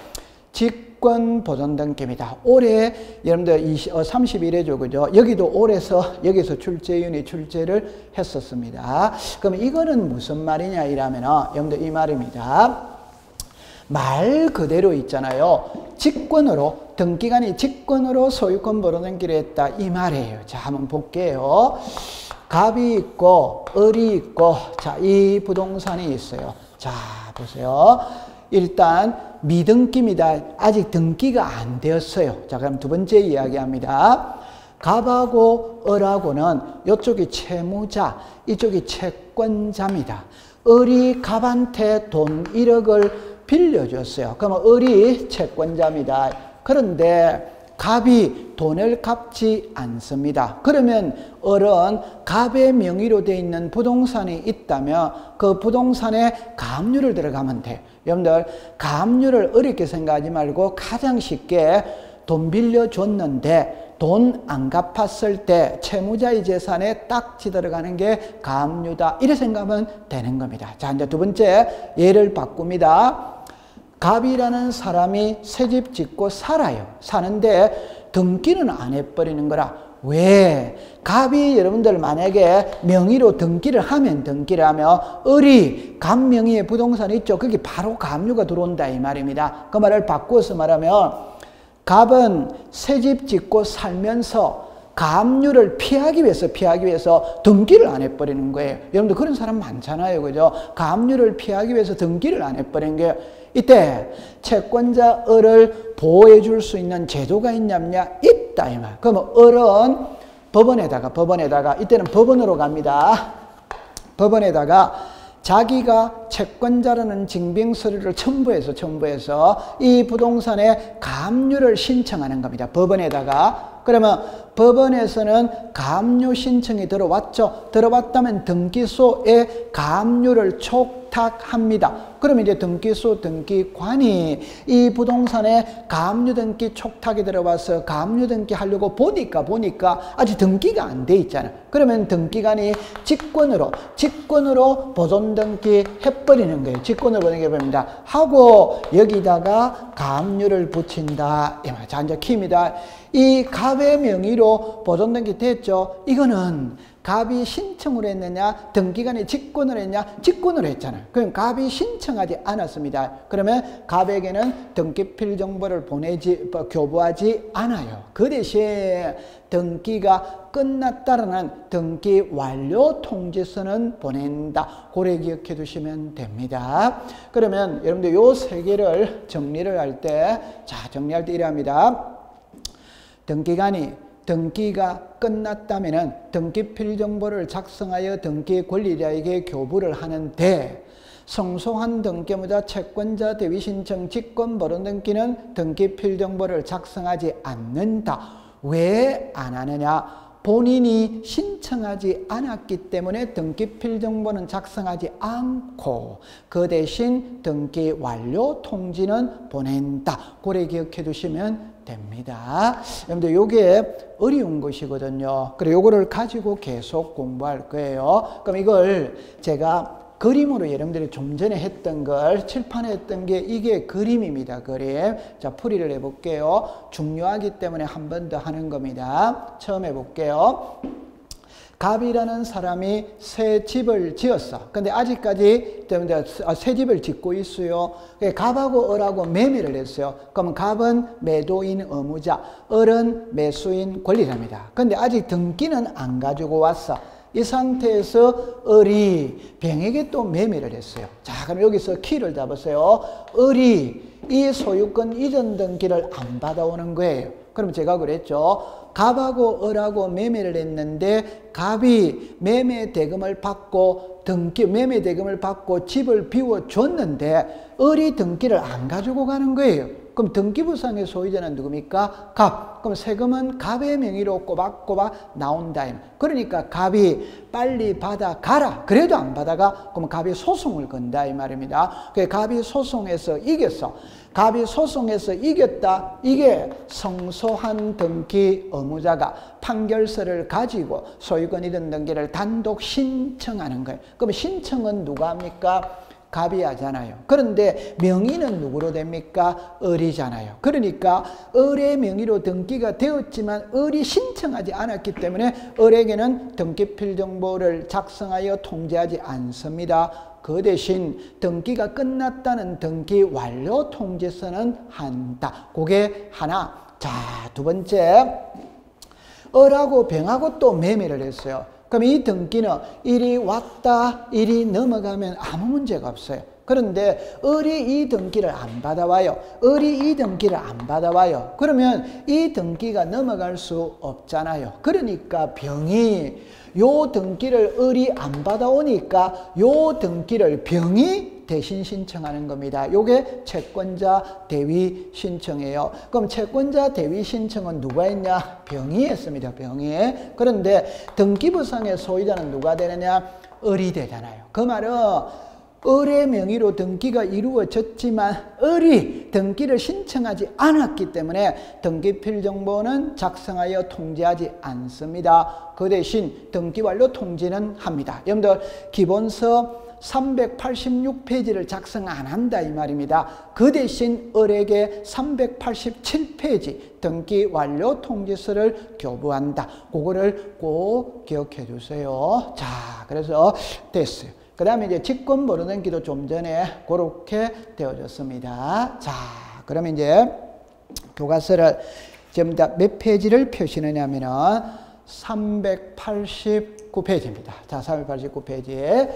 직권 보존 등기입니다. 올해 여러분들 31회죠, 그죠? 여기도 여기서 출제위원회 출제를 했었습니다. 그럼 이거는 무슨 말이냐 이러면은 여러분들 이 말입니다. 말 그대로 있잖아요. 직권으로, 등기관이 직권으로 소유권 보존 등기를 했다 이 말이에요. 자, 한번 볼게요. 갑이 있고 을이 있고, 자, 이 부동산이 있어요. 자, 보세요. 일단 미등기입니다. 아직 등기가 안 되었어요. 자, 그럼 두 번째 이야기합니다. 갑하고 을하고는 이쪽이 채무자, 이쪽이 채권자입니다. 을이 갑한테 돈 1억을 빌려줬어요. 그러면 을이 채권자입니다. 그런데 갑이 돈을 갚지 않습니다. 그러면 을은 갑의 명의로 되어 있는 부동산이 있다면 그 부동산에 가압류를 들어가면 돼요. 여러분들 가압류를 어렵게 생각하지 말고 가장 쉽게 돈 빌려줬는데 돈 안 갚았을 때 채무자의 재산에 딱지 들어가는 게 가압류다. 이렇게 생각하면 되는 겁니다. 자, 이제 두 번째 예를 바꿉니다. 갑이라는 사람이 새집 짓고 살아요. 사는데 등기는 안 해버리는 거라. 왜? 갑이 여러분들 만약에 명의로 등기를 하면 을이 갑 명의의 부동산이 있죠. 거기 바로 가압류가 들어온다 이 말입니다. 그 말을 바꾸어서 말하면 갑은 새집 짓고 살면서 가압류를 피하기 위해서 등기를 안 해버리는 거예요. 여러분들 그런 사람 많잖아요. 그죠? 가압류를 피하기 위해서 등기를 안 해버리는 거예요. 이때 채권자 을을 보호해 줄 수 있는 제도가 있냐? 있다 이 말. 그러면 을은 법원에다가 이때는 법원으로 갑니다. 법원에다가 자기가 채권자라는 증빙서류를 첨부해서 이 부동산에 가압류를 신청하는 겁니다. 법원에다가. 그러면 법원에서는 가압류 신청이 들어왔죠. 들어왔다면 등기소에 가압류를 촉탁합니다. 그러면 이제 등기소 등기관이 이 부동산에 가압류 등기 촉탁이 들어와서 가압류 등기 하려고 보니까 아직 등기가 안 돼 있잖아요. 그러면 등기관이 직권으로 보존 등기 해버리는 거예요. 직권으로 보존 등기 해버립니다. 하고 여기다가 가압류를 붙인다. 자, 이제 키입니다. 이 갑의 명의로 보존 등기 됐죠. 이거는 갑이 신청을 했느냐, 등기관이 직권을 했냐? 직권을 했잖아요. 그럼 갑이 신청하지 않았습니다. 그러면 갑에게는 등기필 정보를 교부하지 않아요. 그 대신 등기가 끝났다라는 등기 완료 통지서는 보낸다. 고래 기억해 두시면 됩니다. 그러면 여러분들 요 세 개를 정리를 할 때, 정리할 때 이래 합니다. 등기가 끝났다면은 등기필 정보를 작성하여 등기 권리자에게 교부를 하는데 성소한 등기무자 채권자 대위 신청 직권 보존 등기는 등기필 정보를 작성하지 않는다. 왜 안 하느냐? 본인이 신청하지 않았기 때문에 등기필 정보는 작성하지 않고 그 대신 등기 완료 통지는 보낸다. 고래 기억해 두시면 됩니다. 여러분들 요게 어려운 것이거든요. 그래 요거를 가지고 계속 공부할 거예요. 그럼 이걸 제가 그림으로 여러분들이 좀 전에 했던 걸 칠판에 했던 게 이게 그림입니다. 그림. 자, 풀이를 해볼게요. 중요하기 때문에 한 번 더 하는 겁니다. 처음 해볼게요. 갑이라는 사람이 새 집을 지었어. 근데 아직까지 새 집을 짓고 있어요. 갑하고 을하고 매매를 했어요. 그러면 갑은 매도인 의무자, 을은 매수인 권리자입니다. 근데 아직 등기는 안 가지고 왔어. 이 상태에서 을이 병에게 또 매매를 했어요. 자, 그럼 여기서 키를 잡으세요. 을이 이 소유권 이전 등기를 안 받아오는 거예요. 그럼 제가 그랬죠. 갑하고 을하고 매매를 했는데 갑이 매매 대금을 받고 매매 대금을 받고 집을 비워줬는데 을이 등기를 안 가지고 가는 거예요. 그럼 등기부상의 소유자는 누굽니까? 갑. 그럼 세금은 갑의 명의로 꼬박꼬박 나온다. 그러니까 갑이 빨리 받아가라. 그래도 안 받아가. 그럼 갑이 소송을 건다 이 말입니다. 갑이 소송에서 이겼어. 갑이 소송에서 이겼다. 이게 성소한 등기 의무자가 판결서를 가지고 소유권 이전 등기를 단독 신청하는 거예요. 그럼 신청은 누가 합니까? 갑이 하잖아요. 그런데 명의는 누구로 됩니까? 을이잖아요. 그러니까 을의 명의로 등기가 되었지만 을이 신청하지 않았기 때문에 을에게는 등기필정보를 작성하여 통지하지 않습니다. 그 대신 등기가 끝났다는 등기 완료 통지서는 한다. 그게 하나. 자, 두 번째, 을하고 병하고 또 매매를 했어요. 그럼 이 등기는 일이 왔다, 일이 넘어가면 아무 문제가 없어요. 그런데 을이 이 등기를 안 받아와요. 을이 이 등기를 안 받아와요. 그러면 이 등기가 넘어갈 수 없잖아요. 그러니까 병이 요 등기를 을이 안 받아오니까 요 등기를 병이 대신 신청하는 겁니다. 요게 채권자 대위 신청이에요. 그럼 채권자 대위 신청은 누가 했냐? 병이 했습니다. 병이. 그런데 등기부상의 소유자는 누가 되느냐? 을이 되잖아요. 그 말은 을의 명의로 등기가 이루어졌지만 을이 등기를 신청하지 않았기 때문에 등기필정보는 작성하여 통지하지 않습니다. 그 대신 등기완료 통지는 합니다. 여러분들 기본서 386페이지를 작성 안 한다 이 말입니다. 그 대신 을에게 387페이지 등기완료 통지서를 교부한다. 그거를 꼭 기억해 주세요. 자, 그래서 됐어요. 그 다음에 이제 직권 보류등기도 좀 전에 그렇게 되어졌습니다. 자, 그러면 이제 교과서를 지금 몇 페이지를 표시느냐면은 389페이지입니다. 자, 389페이지에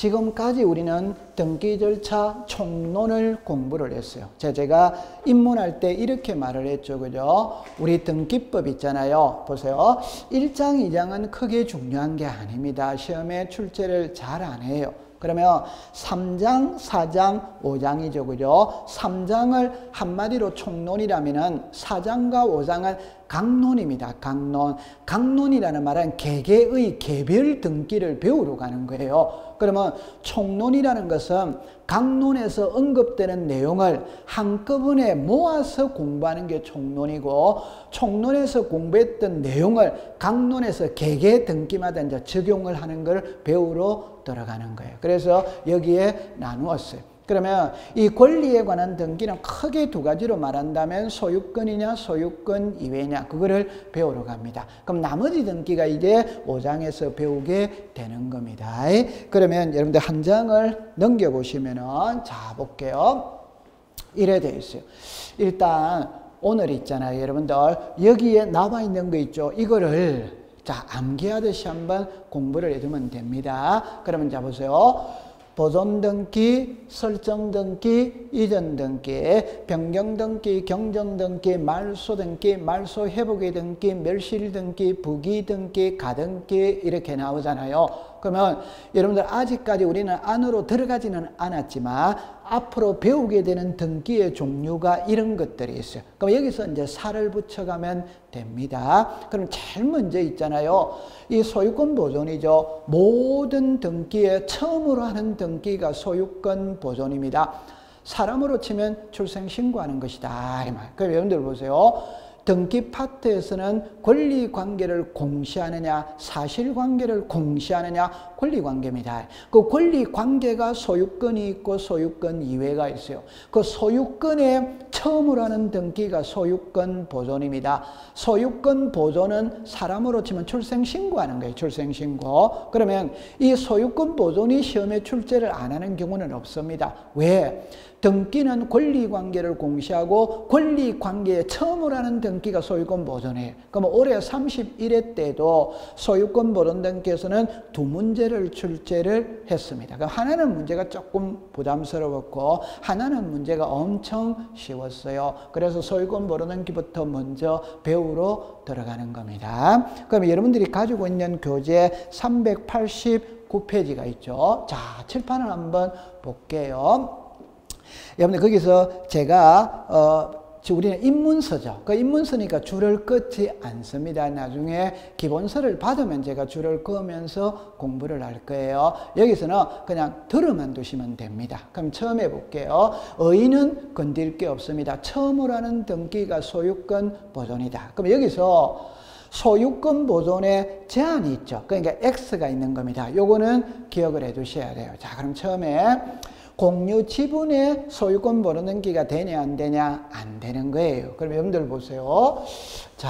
지금까지 우리는 등기 절차 총론을 공부를 했어요. 제가 입문할 때 이렇게 말을 했죠. 그죠? 우리 등기법 있잖아요. 보세요. 1장, 2장은 크게 중요한 게 아닙니다. 시험에 출제를 잘 안 해요. 그러면 3장, 4장, 5장이죠. 그죠? 3장을 한마디로 총론이라면은 4장과 5장은 강론입니다. 강론. 강론이라는 말은 개개의 개별 등기를 배우러 가는 거예요. 그러면 총론이라는 것은 강론에서 언급되는 내용을 한꺼번에 모아서 공부하는 게 총론이고, 총론에서 공부했던 내용을 강론에서 개개 등기마다 이제 적용을 하는 걸 배우러 들어가는 거예요. 그래서 여기에 나누었어요. 그러면 이 권리에 관한 등기는 크게 두 가지로 말한다면 소유권이냐 소유권 이외냐 그거를 배우러 갑니다. 그럼 나머지 등기가 이제 5장에서 배우게 되는 겁니다. 그러면 여러분들 한 장을 넘겨보시면은 자 볼게요. 이래 되어 있어요. 일단 오늘 있잖아요. 여러분들 여기에 나와 있는 거 있죠. 이거를 자 암기하듯이 한번 공부를 해두면 됩니다. 그러면 자 보세요. 보존등기, 설정등기, 이전등기, 변경등기, 경정등기, 말소등기, 말소회복의 등기, 멸실등기, 부기등기, 가등기 이렇게 나오잖아요. 그러면 여러분들 아직까지 우리는 안으로 들어가지는 않았지만 앞으로 배우게 되는 등기의 종류가 이런 것들이 있어요. 그럼 여기서 이제 살을 붙여가면 됩니다. 그럼 제일 먼저 있잖아요. 이 소유권 보존이죠. 모든 등기에 처음으로 하는 등기가 소유권 보존입니다. 사람으로 치면 출생신고하는 것이다. 이 말. 그럼 여러분들 보세요. 등기 파트에서는 권리관계를 공시하느냐 사실관계를 공시하느냐 권리관계입니다. 그 권리관계가 소유권이 있고 소유권 이외가 있어요. 그 소유권의 처음으로 하는 등기가 소유권 보존입니다. 소유권 보존은 사람으로 치면 출생신고하는 거예요. 출생신고. 그러면 이 소유권 보존이 시험에 출제를 안 하는 경우는 없습니다. 왜? 등기는 권리관계를 공시하고 권리관계에 처음으로 하는 등기가 소유권 보존이에요. 그럼 올해 31회 때도 소유권 보존 등기에서는 두 문제를 출제를 했습니다. 그럼 하나는 문제가 조금 부담스러웠고 하나는 문제가 엄청 쉬웠어요. 그래서 소유권 보존 등기부터 먼저 배우러 들어가는 겁니다. 그럼 여러분들이 가지고 있는 교재 389페이지가 있죠. 자, 칠판을 한번 볼게요. 여러분들 거기서 제가 우리는 입문서죠. 그 입문서니까 줄을 긋지 않습니다. 나중에 기본서를 받으면 제가 줄을 그으면서 공부를 할 거예요. 여기서는 그냥 들어만 두시면 됩니다. 그럼 처음 해볼게요. 의의는 건들 게 없습니다. 처음으로 하는 등기가 소유권 보존이다. 그럼 여기서 소유권 보존에 제한이 있죠. 그러니까 X가 있는 겁니다. 요거는 기억을 해 두셔야 돼요. 자, 그럼 처음에 공유 지분의 소유권 보존 등기가 되냐 안 되냐 안 되는 거예요. 그럼 여러분들 보세요. 자,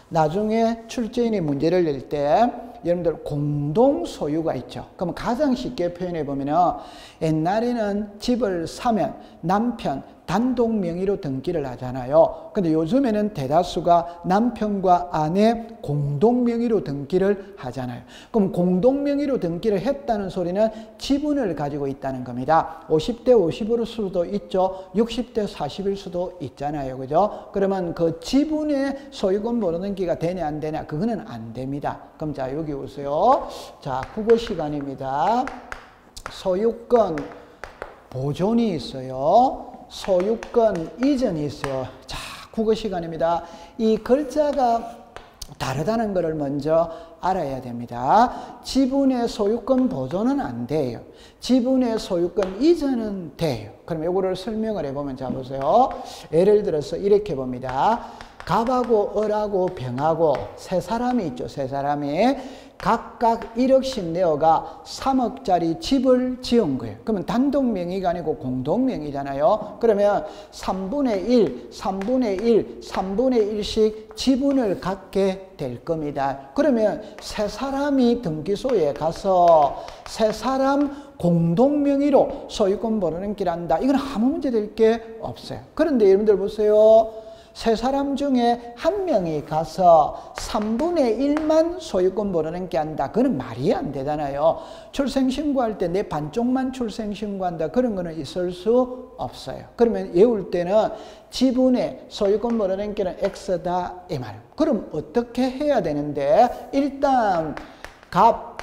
나중에 출제인이 문제를 낼 때 여러분들 공동 소유가 있죠. 그럼 가장 쉽게 표현해 보면은 옛날에는 집을 사면 남편 단독 명의로 등기를 하잖아요. 근데 요즘에는 대다수가 남편과 아내 공동 명의로 등기를 하잖아요. 그럼 공동 명의로 등기를 했다는 소리는 지분을 가지고 있다는 겁니다. 50대 50일 수도 있죠. 60대 40일 수도 있잖아요. 그죠? 그러면 그 지분의 소유권 보존 등기가 되냐 안 되냐 그거는 안 됩니다. 그럼 자, 여기 오세요. 자, 국어 시간입니다. 소유권 보존이 있어요. 소유권 이전이 있어요. 자, 국어 시간입니다. 이 글자가 다르다는 것을 먼저 알아야 됩니다. 지분의 소유권 보존은 안 돼요. 지분의 소유권 이전은 돼요. 그럼 이거를 설명을 해보면 자 보세요. 예를 들어서 이렇게 봅니다. 갑하고 을하고 병하고 세 사람이 있죠. 세 사람이 각각 1억씩 내어가 3억짜리 집을 지은 거예요. 그러면 단독 명의가 아니고 공동 명의잖아요. 그러면 3분의 1, 3분의 1, 3분의 1씩 지분을 갖게 될 겁니다. 그러면 세 사람이 등기소에 가서 세 사람 공동 명의로 소유권 보존 등기를 한다. 이건 아무 문제 될 게 없어요. 그런데 여러분들 보세요. 세 사람 중에 한 명이 가서 3분의 1만 소유권 보존 등기 한다. 그건 말이 안 되잖아요. 출생신고할 때 내 반쪽만 출생신고한다. 그런 거는 있을 수 없어요. 그러면 외울 때는 지분의 소유권 보존 등기는 X다 이 말이에요. 그럼 어떻게 해야 되는데 일단 갑,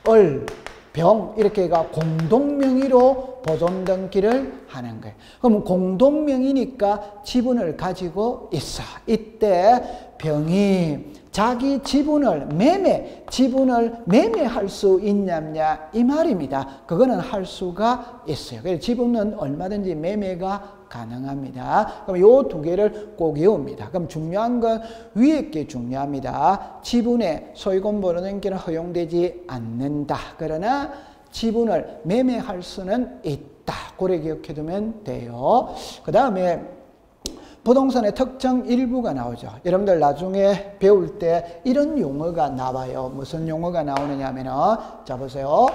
을, 병 이렇게가 공동명의로 보존 등기를 하는 거예요. 그럼 공동명의니까 지분을 가지고 있어. 이때 병이 자기 지분을 매매할 수 있냐냐 이 말입니다. 그거는 할 수가 있어요. 그래서 지분은 얼마든지 매매가 가능합니다. 그럼 요 두 개를 꼭 외웁니다. 그럼 중요한 건 위에 게 중요합니다. 지분의 소유권 보존 등기는 허용되지 않는다. 그러나 지분을 매매할 수는 있다. 그래 기억해 두면 돼요. 그 다음에 부동산의 특정 일부가 나오죠. 여러분들 나중에 배울 때 이런 용어가 나와요. 무슨 용어가 나오느냐 하면은 자 보세요.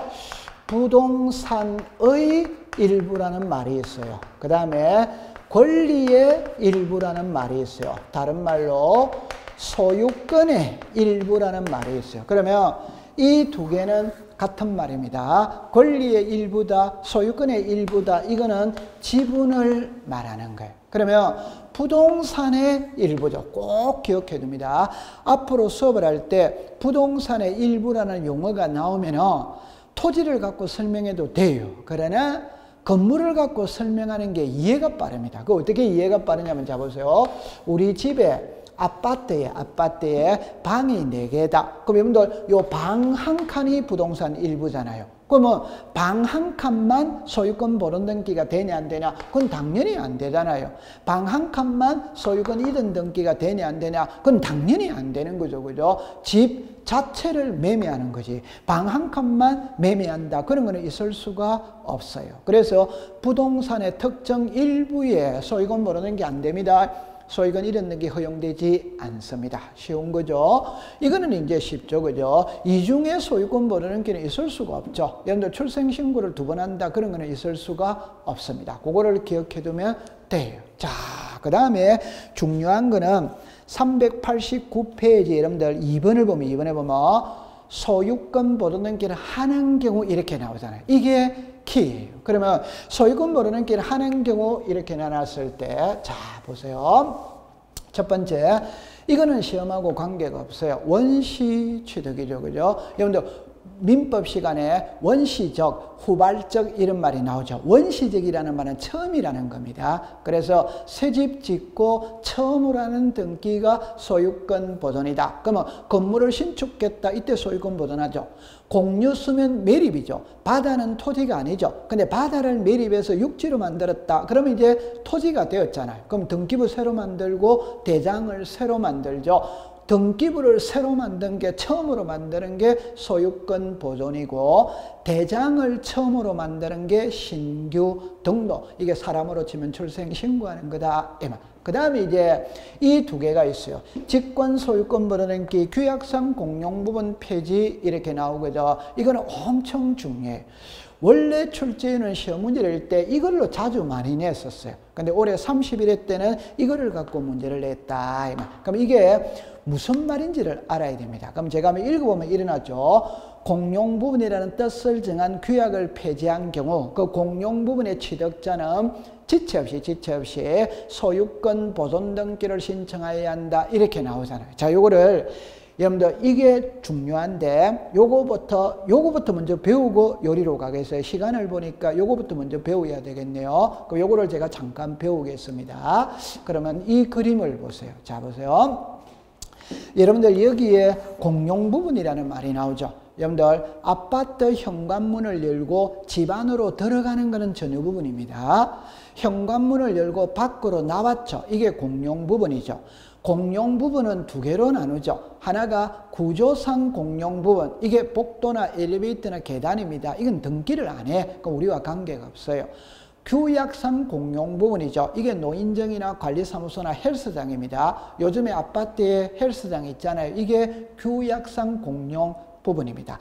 부동산의 일부라는 말이 있어요. 그 다음에 권리의 일부라는 말이 있어요. 다른 말로 소유권의 일부라는 말이 있어요. 그러면 이 두 개는 같은 말입니다. 권리의 일부다, 소유권의 일부다. 이거는 지분을 말하는 거예요. 그러면 부동산의 일부죠. 꼭 기억해 둡니다. 앞으로 수업을 할 때 부동산의 일부라는 용어가 나오면은 토지를 갖고 설명해도 돼요. 그러나 건물을 갖고 설명하는 게 이해가 빠릅니다. 그 어떻게 이해가 빠르냐면 자 보세요. 우리 집에 아파트에 방이 4개다. 그럼 여러분들 요 방 한 칸이 부동산 일부잖아요. 그러면 방 한 칸만 소유권 보존 등기가 되냐 안 되냐? 그건 당연히 안 되잖아요. 방 한 칸만 소유권 이전 등기가 되냐 안 되냐? 그건 당연히 안 되는 거죠. 그죠? 집 자체를 매매하는 거지. 방 한 칸만 매매한다. 그런 거는 있을 수가 없어요. 그래서 부동산의 특정 일부에 소유권 보존 등기 안 됩니다. 소유권 이전 등기 허용되지 않습니다. 쉬운 거죠. 이거는 이제 쉽죠. 그죠? 이중에 소유권 보존 등기는 있을 수가 없죠. 여러분들 출생신고를 2번 한다. 그런 거는 있을 수가 없습니다. 그거를 기억해 두면 돼요. 자, 그 다음에 중요한 거는 389페이지 여러분들 2번을 보면 2번에 보면 소유권 보존 등기를 하는 경우 이렇게 나오잖아요. 이게 키예요. 그러면 소유권 보존 등기를 하는 경우 이렇게 나눴을 때, 자 보세요. 첫 번째, 이거는 시험하고 관계가 없어요. 원시 취득이죠, 그죠? 여러분들 민법 시간에 원시적, 후발적 이런 말이 나오죠. 원시적이라는 말은 처음이라는 겁니다. 그래서 새집 짓고 처음으로 하는 등기가 소유권 보존이다. 그러면 건물을 신축했다. 이때 소유권 보존하죠. 공유 쓰면 매립이죠. 바다는 토지가 아니죠. 근데 바다를 매립해서 육지로 만들었다. 그러면 이제 토지가 되었잖아요. 그럼 등기부 새로 만들고 대장을 새로 만들죠. 등기부를 새로 만든 게 처음으로 만드는 게 소유권 보존이고 대장을 처음으로 만드는 게 신규 등록. 이게 사람으로 치면 출생 신고하는 거다. 그 다음에 이제 이 두 개가 있어요. 직권 소유권 보존 등기 규약상 공용 부분 폐지 이렇게 나오거든요. 이거는 엄청 중요해요. 원래 출제위는 시험 문제를 낼 때 이걸로 자주 많이 냈었어요. 근데 올해 31회 때는 이거를 갖고 문제를 냈다. 그럼 이게 무슨 말인지를 알아야 됩니다. 그럼 제가 한번 읽어보면 일어나죠. 공용 부분이라는 뜻을 정한 규약을 폐지한 경우 그 공용 부분의 취득자는 지체 없이 소유권 보존 등기를 신청해야 한다. 이렇게 나오잖아요. 자, 요거를 여러분들 이게 중요한데 요거부터 먼저 배우고 요리로 가겠어요. 시간을 보니까 요거부터 먼저 배워야 되겠네요. 그럼 요거를 제가 잠깐 배우겠습니다. 그러면 이 그림을 보세요. 자, 보세요. 여러분들 여기에 공용 부분이라는 말이 나오죠. 여러분들 아파트 현관문을 열고 집 안으로 들어가는 것은 전유 부분입니다. 현관문을 열고 밖으로 나왔죠. 이게 공용 부분이죠. 공용 부분은 두 개로 나누죠. 하나가 구조상 공용 부분. 이게 복도나 엘리베이터나 계단입니다. 이건 등기를 안 해. 그러니까 우리와 관계가 없어요. 규약상 공용 부분이죠. 이게 노인정이나 관리사무소나 헬스장입니다. 요즘에 아파트에 헬스장 있잖아요. 이게 규약상 공용 부분입니다.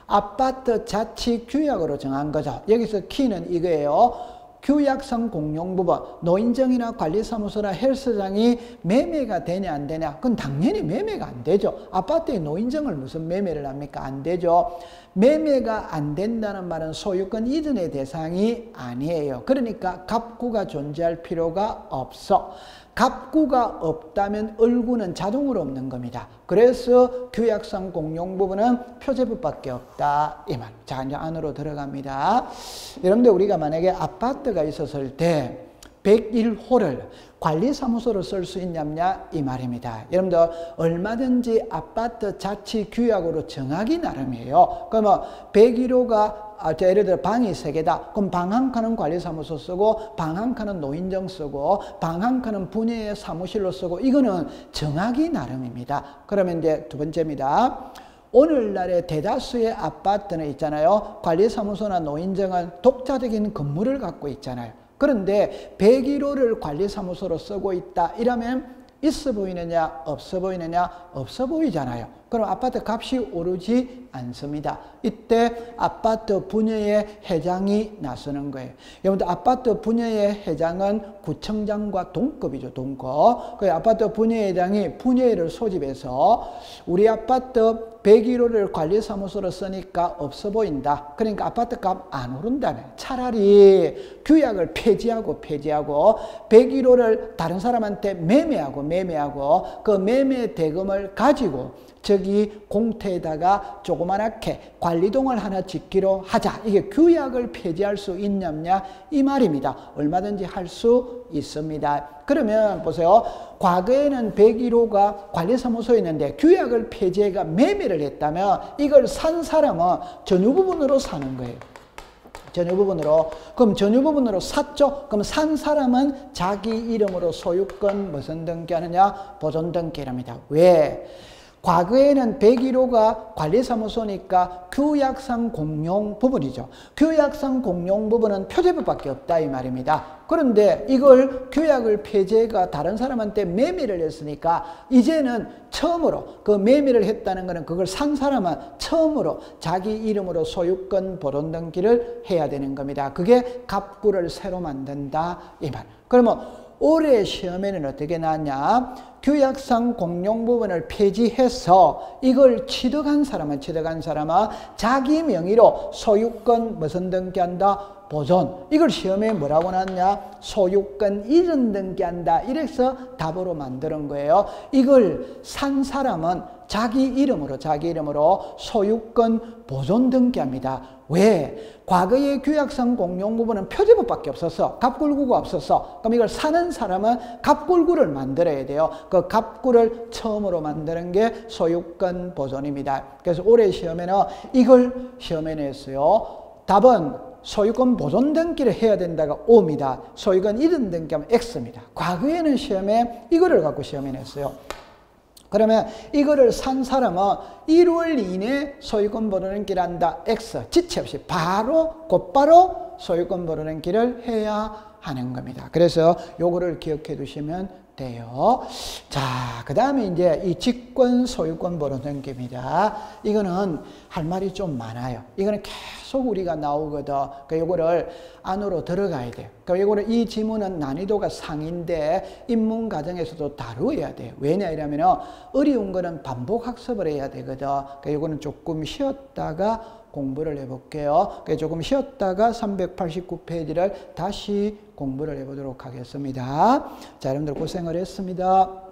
아파트 자치 규약으로 정한 거죠. 여기서 키는 이거예요. 규약상 공용 부분, 노인정이나 관리사무소나 헬스장이 매매가 되냐 안 되냐? 그건 당연히 매매가 안 되죠. 아파트에 노인정을 무슨 매매를 합니까? 안 되죠. 매매가 안 된다는 말은 소유권 이전의 대상이 아니에요. 그러니까 갑구가 존재할 필요가 없어. 갑구가 없다면 을구는 자동으로 없는 겁니다. 그래서 규약상 공용 부분은 표제법밖에 없다. 이 말. 자, 이제 안으로 들어갑니다. 여러분들 우리가 만약에 아파트가 있었을 때 101호를 관리사무소로 쓸 수 있냐 이 말입니다. 여러분들 얼마든지 아파트 자치 규약으로 정하기 나름이에요. 그러면 101호가 예를 들어 방이 3개다. 그럼 방 한 칸은 관리사무소 쓰고 방 한 칸은 노인정 쓰고 방 한 칸은 분야의 사무실로 쓰고 이거는 정하기 나름입니다. 그러면 이제 두 번째입니다. 오늘날의 대다수의 아파트는 있잖아요. 관리사무소나 노인정은 독자적인 건물을 갖고 있잖아요. 그런데 101호를 관리사무소로 쓰고 있다. 이러면 있어 보이느냐 없어 보이느냐 없어 보이잖아요. 그럼 아파트 값이 오르지 않습니다. 이때 아파트 분여의 회장이 나서는 거예요. 여러분들 아파트 분여의 회장은 구청장과 동급이죠. 동급. 그 아파트 분여회장이 분여회를 소집해서 우리 아파트 101호를 관리사무소로 쓰니까 없어 보인다. 그러니까 아파트 값 안 오른다면 차라리 규약을 폐지하고 101호를 다른 사람한테 매매하고 그 매매 대금을 가지고 저기 공터에다가 조그만하게 관리동을 하나 짓기로 하자. 이게 규약을 폐지할 수 있냐냐 이 말입니다. 얼마든지 할 수 있습니다. 그러면 보세요. 과거에는 101호가 관리사무소에 있는데 규약을 폐지해가 매매를 했다면 이걸 산 사람은 전유 부분으로 사는 거예요. 전유 부분으로. 그럼 전유 부분으로 샀죠? 그럼 산 사람은 자기 이름으로 소유권 무슨 등기하느냐? 보존 등기랍니다. 왜? 과거에는 101호가 관리사무소니까 규약상 공용 부분이죠. 규약상 공용 부분은 표제법밖에 없다 이 말입니다. 그런데 이걸 규약을 폐지해가 다른 사람한테 매매를 했으니까 이제는 처음으로 그 매매를 했다는 것은 그걸 산 사람은 처음으로 자기 이름으로 소유권 보존 등기를 해야 되는 겁니다. 그게 갑구를 새로 만든다 이 말. 그러면 올해 시험에는 어떻게 나왔냐? 규약상 공용 부분을 폐지해서 이걸 취득한 사람은 자기 명의로 소유권 무슨 등기한다? 보존. 이걸 시험에 뭐라고 나왔냐? 소유권 이전 등기한다. 이래서 답으로 만드는 거예요. 이걸 산 사람은 자기 이름으로 소유권 보존 등기합니다. 왜? 과거의 규약상 공용 부분은 표제법밖에 없었어. 갑굴구가 없었어. 그럼 이걸 사는 사람은 갑굴구를 만들어야 돼요. 그 갑굴을 처음으로 만드는 게 소유권 보존입니다. 그래서 올해 시험에는 이걸 시험에 냈어요. 답은 소유권 보존 등기를 해야 된다가 O입니다. 소유권 이전 등기하면 X입니다. 과거에는 시험에 이거를 갖고 시험에 냈어요. 그러면 이거를 산 사람은 1월 이내에 소유권 보존 등기를 한다. X. 지체 없이 곧바로 소유권 보존 등기를 해야 하는 겁니다. 그래서 요거를 기억해 두시면 돼요. 자, 그 다음에 이제 이 직권 소유권 보존 등기입니다. 이거는 할 말이 좀 많아요. 이거는 계속 우리가 나오거든. 그러니까 요거를 안으로 들어가야 돼요. 그러니까 요거를 이 지문은 난이도가 상인데 입문 과정에서도 다루어야 돼요. 왜냐 이러면 어려운 거는 반복 학습을 해야 되거든. 그러니까 요거는 조금 쉬었다가 공부를 해볼게요. 조금 쉬었다가 389페이지를 다시 공부를 해보도록 하겠습니다. 자, 여러분들 고생을 했습니다.